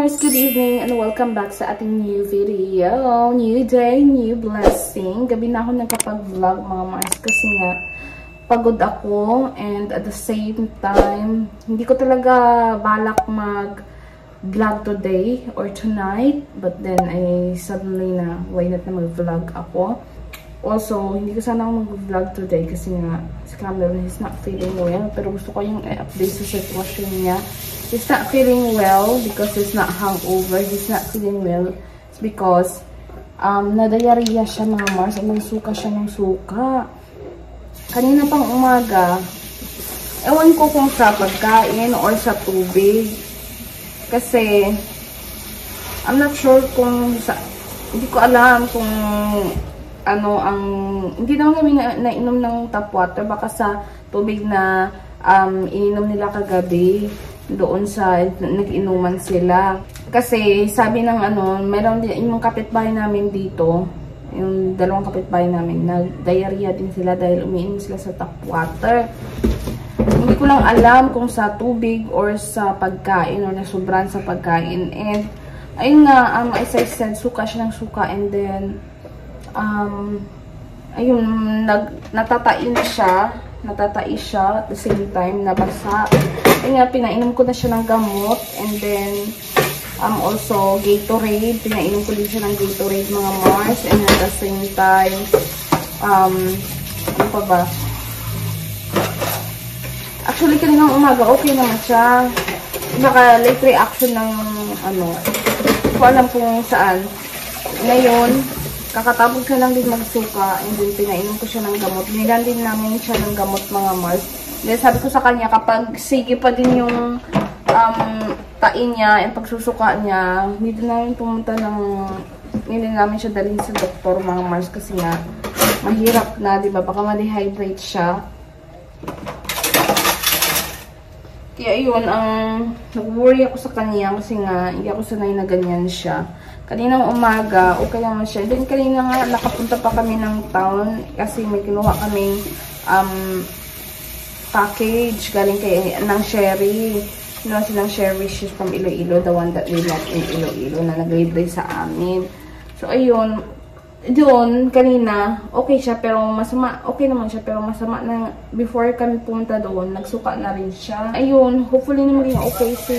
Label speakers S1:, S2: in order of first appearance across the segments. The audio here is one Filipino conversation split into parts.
S1: Mars, good evening and welcome back sa ating new video. New day, new blessing. Gabi na ako nagkapag-vlog mga Mars kasi nga pagod ako and at the same time, hindi ko talaga balak mag-vlog today or tonight. But then, I suddenly why not na mag-vlog ako. Also, hindi ko sana ako mag-vlog today kasi nga si Cameron is not feeling well. Pero gusto ko yung update sa sitwasyon niya. He's not feeling well because he's not hungover. He's not feeling well. It's because na-diarrhea siya mga Mars. Nagsuka siya ng suka. Kanina pang umaga, ewan ko kung sa pagkain or sa tubig. Kasi, I'm not sure kung hindi ko alam kung hindi naman kami nainom ng tap water. Baka sa tubig na ininom nila kagabi. Doon sa nag-inuman sila. Kasi sabi ng meron din yung kapitbahay namin dito, yung dalawang kapitbahay namin, nag-diarrhea din sila dahil umiinom sila sa tap water. Hindi ko lang alam kung sa tubig or sa pagkain or nasobran sa pagkain. And ayun nga, as I said, suka siya ng suka and then ayun, natatai siya at the same time nabasa. Ayun nga, pinainom ko na siya ng gamot and then also Gatorade, pinainom ko din siya ng Gatorade mga Mars, and at the same time ano pa ba, actually kaninang umaga okay naman siya, baka late reaction ng hindi ko alam kung saan. Ngayon kakatapos ko lang din magsuka and then pinainom ko siya ng gamot. Binilan din namin siya ng gamot mga Mars. Then sabi ko sa kanya kapag sige pa din yung tain niya and pagsusuka niya, hindi namin namin siya dalhin sa doktor mga Mars kasi nga mahirap na, di ba? Baka ma-dehydrate siya. Kaya yun, nag-worry ako sa kanya kasi nga hindi ako sanay na ganyan siya. Kaninang umaga, okay naman siya. Then kanina nga, nakapunta pa kami ng town kasi may kinuha kaming package galing ng Sherry. Kinuha silang Sherry, she's from Iloilo, the one that we met in Iloilo na nag-libre sa amin. So, ayun. Doon, kanina, okay siya, pero masama, okay naman siya, pero masama na, before kami pumunta doon, nagsuka na rin siya. Ayun, hopefully na maging okay si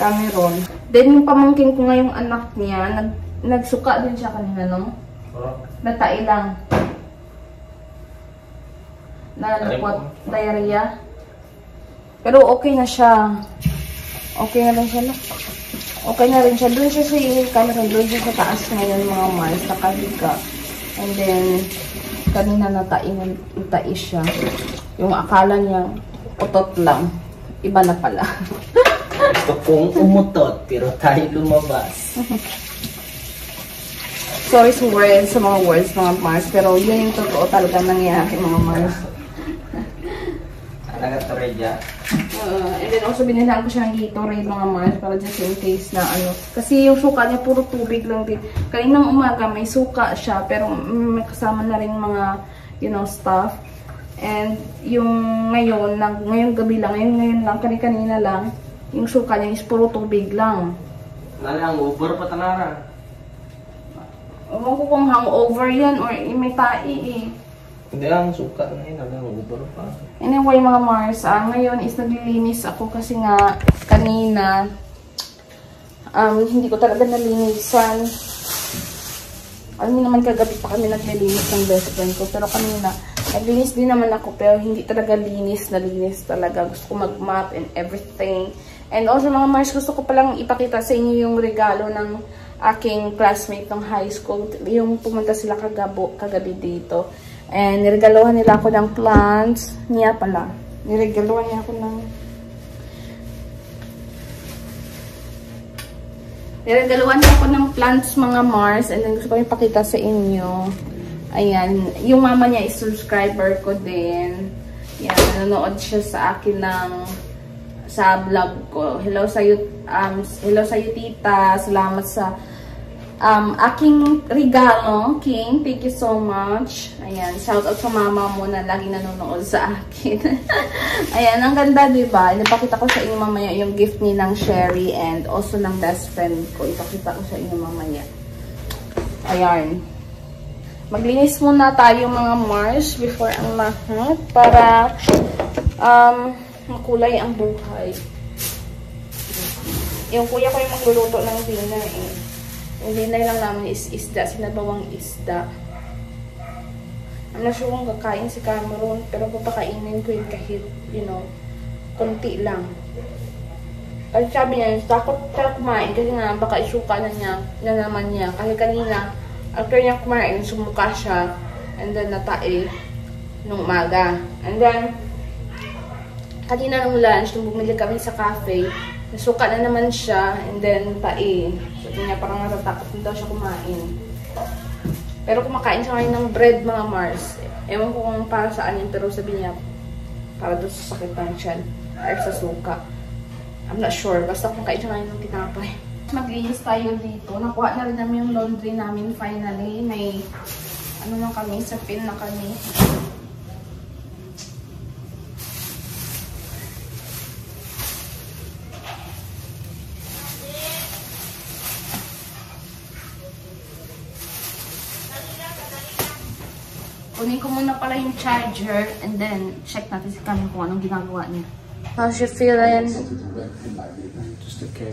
S1: Cameron. Then, yung pamangkin ko ngayong anak niya, nagsuka din siya kanina, no? Natai lang. Nalapot, diarrhea. Pero okay na siya. Okay na rin siya, no? Okay na rin siya. Doon siya si Cameron. Doon siya sa taas ngayon mga Mars. Nakahiga. And then, kanina natai siya. Yung akala niya, utot lang. Iba na pala.
S2: Gusto kong umutot, pero tayo lumabas.
S1: Sorry sa mga words, mga Mars. Pero yun yung totoo talaga nangyayari, mga Mars.
S2: Nag-Gatorade.
S1: And then also binilang ko siya ng Gatorade mga Mars para just in case na kasi yung suka niya puro tubig lang din. Kaninang umaga may suka siya pero may kasama na rin mga stuff. And yung ngayong gabi lang, ngayon lang, kanina lang, yung suka niya is puro tubig lang.
S2: Hangover pa tanara.
S1: Ewan ko kung hangover yan or may tai eh.
S2: Hindi lang, suka na yun. Hangover pa.
S1: Anyway mga Mars, ngayon is naglilinis ako kasi nga kanina hindi ko talaga nalinisan. Alam niyo naman kagabi pa kami naglilinis ng best friend ko. Pero kanina, naglinis din naman ako pero hindi talaga linis talaga. Gusto ko mag-map and everything. And also mga Mars, gusto ko palang ipakita sa inyo yung regalo ng aking classmate ng high school. Yung pumunta sila kagabi dito. And niregaluhan nila ako ng plants. Niya pala. Niregaluhan niya ako ng plants mga Mars. And then gusto ko ipakita sa inyo. Ayan. Yung mama niya is subscriber ko din. Yan. Nanonood siya sa akin sa vlog ko. Hello sa iyo tita. Salamat sa aking regalo, King. Thank you so much. Ayan, shout out sa mama mo na lagi nanonood sa akin. Ayan, ang ganda, diba? Ipakita ko sa inyo mamaya yung gift ni ng Sherry and also ng best friend ko. Ipakita ko sa inyo mamaya. Ayan. Maglinis muna tayo mga Mars before ang lahat para makulay ang buhay. Yung kuya ko yung magluluto ng dinner eh. Yung dinner lang namin is isda, sinabawang isda. I'm not sure kung kakain si Cameron, pero papakainin ko yun kahit, you know, konti lang. Kasi sabi niya, takot siya kumain kasi nga baka isuka na naman niya. Kasi kanina, after niya kumain, sumuka siya, and then natae nung umaga. And then, kanina nung lunch, nung bumili kami sa cafe, nasuka na naman siya, and then tae. Sabi niya, parang natatakot na daw siya kumain. Pero kumakain siya ngayon ng bread, mga Mars. Ewan ko kung para saan yun, pero sabi niya, para doon sa sakit ng tiyan, or sa suka. I'm not sure, basta kumakain siya ngayon ng tinapay. Maglinis tayo dito. Nakuha na rin namin yung laundry namin finally. May, ano lang kami, sa pin na kami. Kunin ko muna pala yung charger and then check natin si Kami kung anong ginagawa niya. How's she feeling?
S2: Just okay.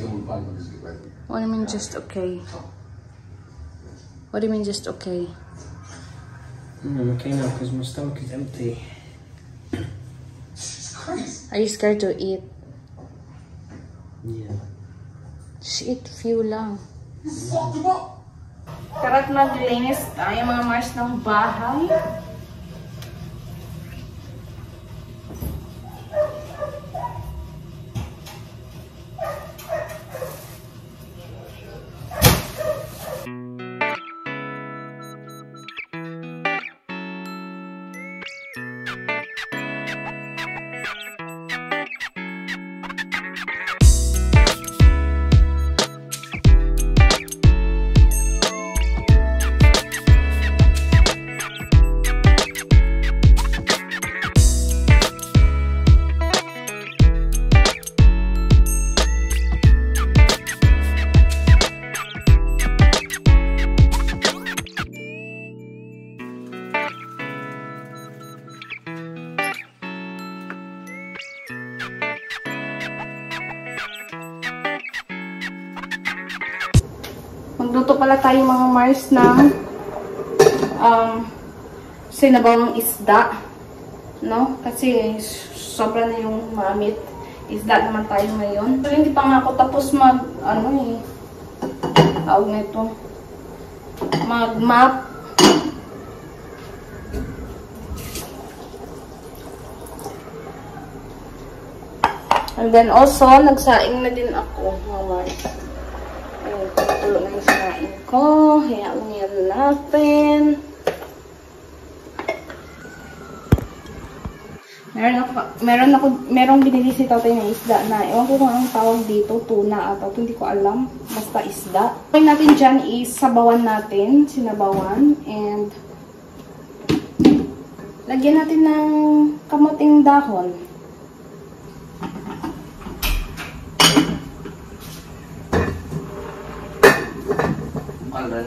S1: What do you mean just okay? What do you mean just okay?
S2: I'm okay now because my stomach is empty.
S1: Are you scared to eat?
S2: Yeah.
S1: Just eat few lang. Tara't maglinis tayo mga Mars ng bahay. Magluto pala tayo mga Mars ng sinabawang isda, no? Kasi sobra na yung mamit. Isda naman tayo ngayon. Pero hindi pa nga ako tapos tawag nito, mag-map. And then also, nagsaing na din ako, mga Mars. Ayun, tulo na yung saing ko. Hayaan lang yan natin. Merong binili si tatay na isda na. Ewan ko kung anong tawag dito, tuna ata. Hindi ko alam. Basta isda. Gawin natin dyan is sabawan natin. Sinabawan. And lagyan natin ng kamuting dahon.
S2: Alright.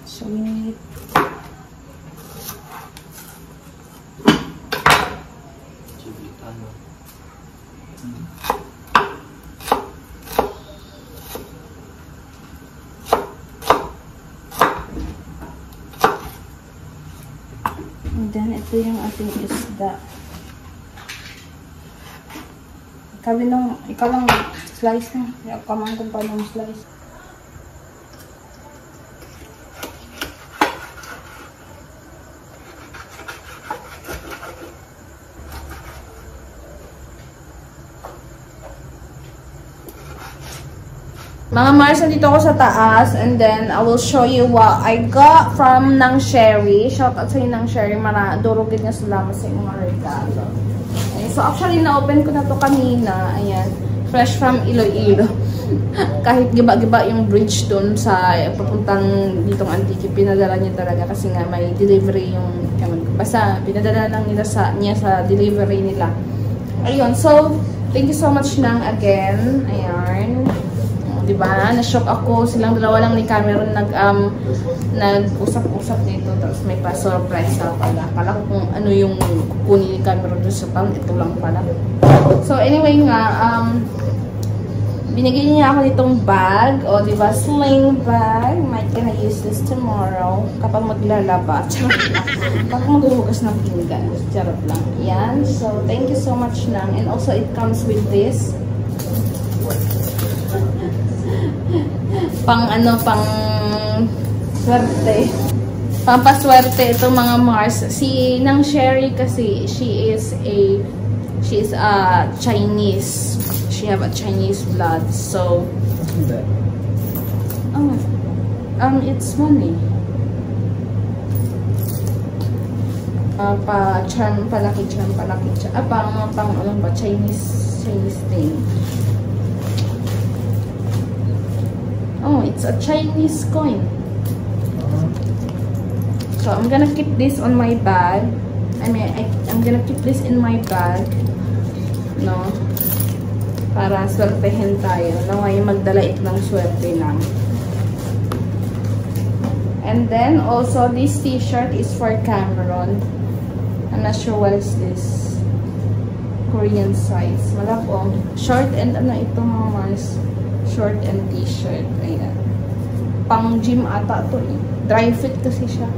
S1: Sweet. And then, ito yung ating isda. Ikaw lang slice na. Kamang kung paano slice. Mga Mars, nandito ako sa taas and then I will show you what I got from Nang Sherry. Shout out sa inyo Nang Sherry. Durugin niya salamat sa mga regalo. Okay, so actually, na-open ko na to kanina. Ayan. Fresh from Iloilo. Kahit giba-giba yung bridge dun sa papuntang ditong Antique, pinadala niya talaga kasi nga may delivery yung basta pinadala lang niya sa delivery nila. Ayun, so thank you so much Nang again. Ayan. Diba? Na-shock ako. Silang dalawa lang ni Cameron nag-usap-usap dito. Tapos may pa-surprise pala. Kala ko kung ano yung kukunin ni Cameron doon sa town. Ito lang pala. So anyway nga, binigyan niya ako nitong bag. O diba? Sling bag. Might gonna use this tomorrow. Kapag maglalaba. Charot lang. Kapag maghuhugas ng pinggan. Charot lang. Yan. So thank you so much Nang. And also it comes with this. Pang swerte. Pampaswerte ito mga Mars. Si Nang Sherry kasi, she is a Chinese. She have a Chinese blood. So, it's money. Palaki charm. Chinese thing. Oh, it's a Chinese coin. So I'm gonna keep this on my bag. I'm gonna keep this in my bag. No? Para swertehin tayo. Naway magdala ito ng swerte lang. And then also this t-shirt is for Cameron. I'm not sure what is this. Korean size. Malapong. Short and ano ito mga Mars. Short and t-shirt. Ayan. Pang gym ata to eh. Dry fit kasi siya.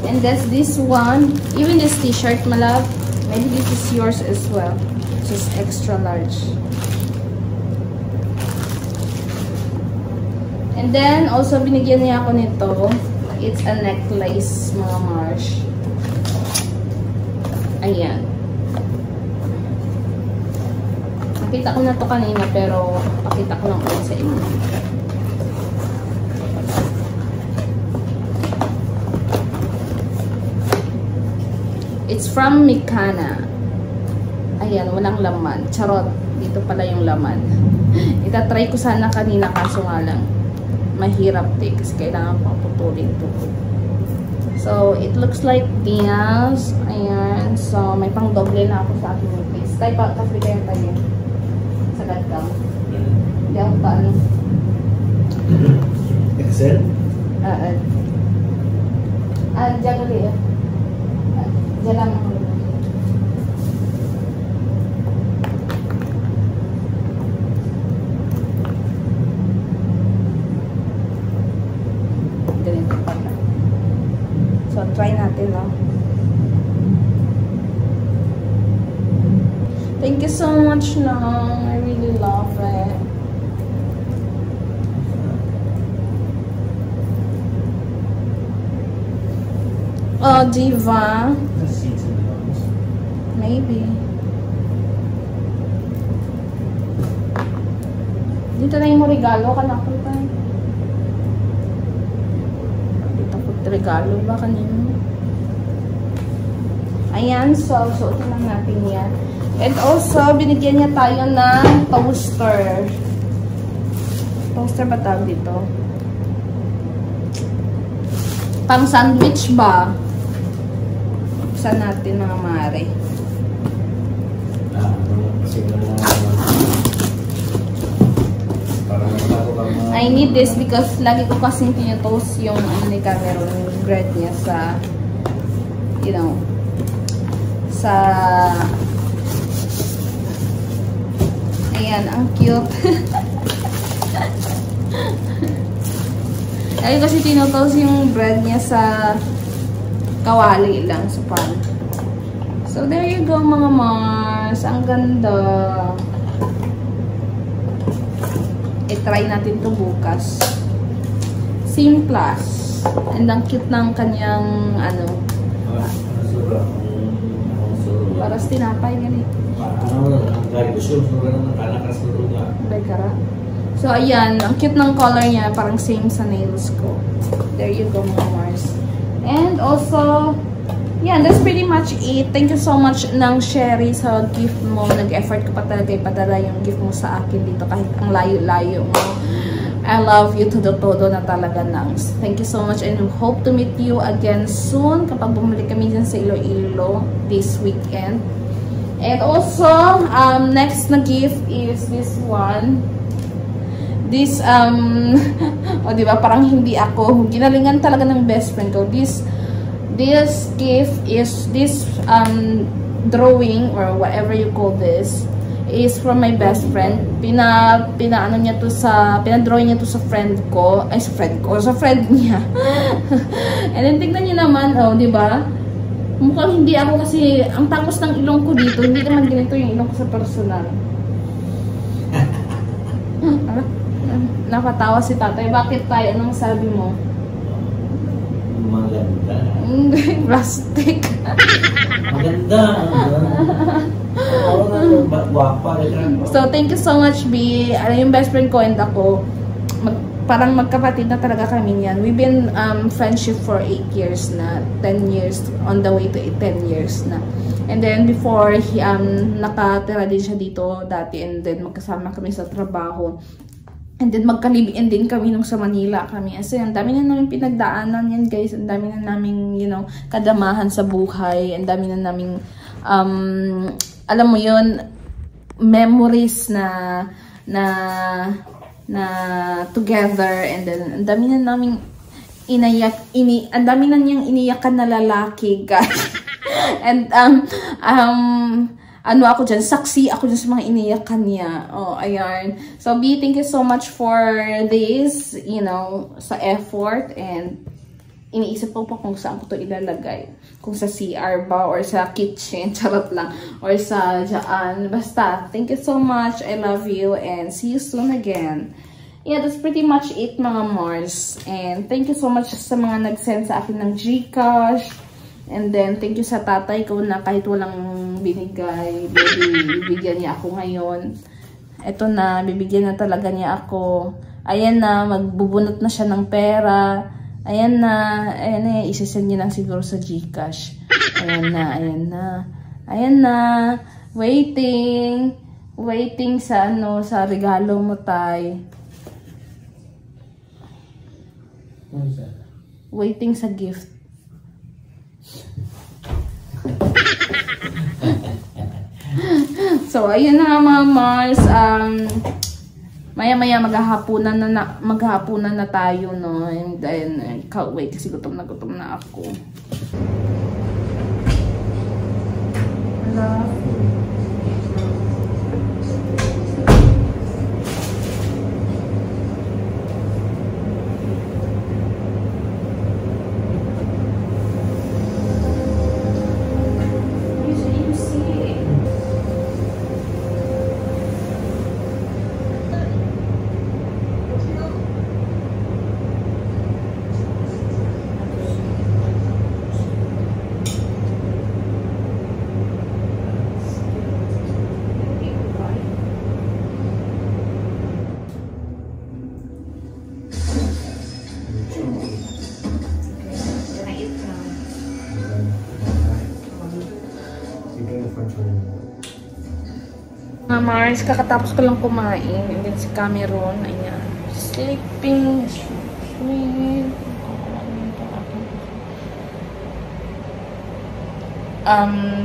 S1: And that's this one. Even this t-shirt, malab. Maybe this is yours as well. Just extra large. And then, also binigyan niya ako nito. It's a necklace, mga Mars. Ayan. Nakita ko na to kanina pero pakita ko lang ulit sa inyo. It's from Mikana. Ayan, walang laman. Charot. Dito pala yung laman. Itatry ko sana kanina kaso nga lang mahirap kasi kailangan pang putulin to. So, it looks like this. Ayan. So, may pang doble na ako sa aking face. Tayo pa, kasi kayo tayo. Sagad ka. Hindi ako pa ano.
S2: Excel?
S1: Diyan ulit. Diyan lang ako. Ganito pala. So, try natin, no? Thank you so much, Nang. I really love it. Oh, diva. Maybe. Dito na yung regalo ka na ko tayo. Dito ko regalo ba kanino? Ayan, so suotin lang natin yan. And also, binigyan niya tayo ng toaster. Toaster ba tawag dito? Pang sandwich ba? Buksan natin mga mare. I need this because lagi ko kasing tinutoast yung ano ni Cameron, yung bread niya sa, you know, sa, ayan, ang cute. Lagi kasi tinutoast yung bread niya sa kawali lang, sa pan. So, there you go mga Mars. Ang ganda. I-try natin to bukas. Simplas. And ang cute ng kanyang, ano, para sa tinapay, ganito. Baykara. So, ayan. Ang cute ng color niya. Parang same sa nails ko. There you go, mga Mars. And also, yeah, that's pretty much it. Thank you so much ng Sherry sa gift mo. Nag-effort ko pa talaga ipadala yung gift mo sa akin dito kahit ang layo-layo mo. I love you to the todo na talaga, Nangs. Thank you so much and hope to meet you again soon kapag bumalik kami dyan sa Iloilo this weekend. And also, next na gift is this one. This, o diba, parang hindi ako. Ginalingan talaga ng best friend ko. This gift is this drawing or whatever you call this is from my best friend. Pinadrawing niya to sa friend ko. Ay, sa friend niya. And then, tignan niyo naman, oh, di ba? Mukhang hindi ako kasi, ang tangos ng ilong ko dito, hindi naman ganito yung ilong ko sa personal. Nakatawa si tatay. Bakit tayo? Anong sabi mo?
S2: Maganda.
S1: Plastic.
S2: Maganda.
S1: So, thank you so much, B. Yung best friend ko and ako, parang magkapatid na talaga kami niyan. We've been friendship for 8 years na. 10 years, on the way to 10 years na. And then, before, nakatira din siya dito dati. And then, magkasama kami sa trabaho. And then, magkalibian din kami nung sa Manila kami. Kasi, ang dami na namin pinagdaanan yan, guys. Ang dami na namin, kadamahan sa buhay. Ang dami na namin, alam mo yun, memories na together. And then, ang dami na namin ang dami na niyang iniyakan na lalaki, guys. And, ano ako dyan, saksi ako dyan sa mga iniyakan niya. Oh, ayan. So, B, thank you so much for this, sa effort. And, iniisip ko pa kung saan ko to ilalagay. Kung sa CR ba, or sa kitchen, charot lang. Or sa dyan. Basta, thank you so much. I love you. And see you soon again. Yeah, that's pretty much it, mga Mars. And, thank you so much sa mga nag-send sa akin ng GCash. And then, thank you sa tatay ko na kahit walang binigay, bibigyan niya ako ngayon. Ito na, bibigyan na talaga niya ako. Ayan na, magbubunot na siya ng pera. Ayan na, isisend niya lang siguro sa GCash. Ayan na. Waiting sa sa regalo mo, tay. Waiting sa gift. So, ayun na mga Mars. Maya-maya maghahapunan na tayo, no? And then, can't wait kasi gutom na ako. Hello? Mga Mars, kakatapos ko lang kumain. And then si Cameron, ayan, sleeping. Sleep.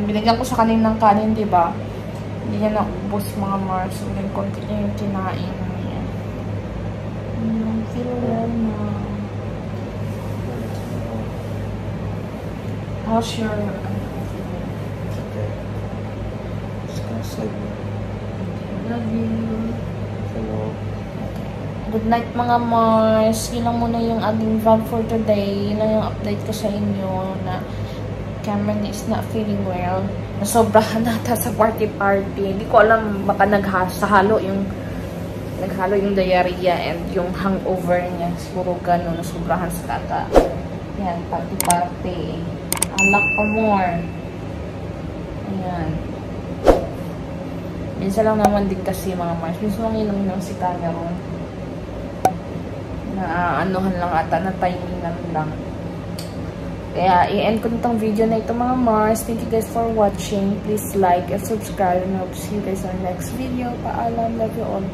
S1: Binigyan ko sa kanin ng kanin, diba? Hindi niya naubos, mga Mars. And then konti niya yung kinain. Ayan. Feel well na. How's your... Love you. Good night, mga Mars. Yun lang muna yung ating vlog for today. Yun lang yung update ko sa inyo na Cameron is not feeling well. Nasobrahan nata sa party. Hindi ko alam, baka naghalo yung diarrhea and yung hangover niya. Siguro gano'n, nasobrahan sa kaka. Yan, party. Alak pa more. Ayan. Minsan lang naman din kasi, mga Mars. Minsan lang inom si Cameron. na anuhan lang ata, na timingan lang. Kaya, i-end ko nitong video na ito mga Mars. Thank you guys for watching. Please like and subscribe and I hope to see you guys on the next video. Paalam. Love you all.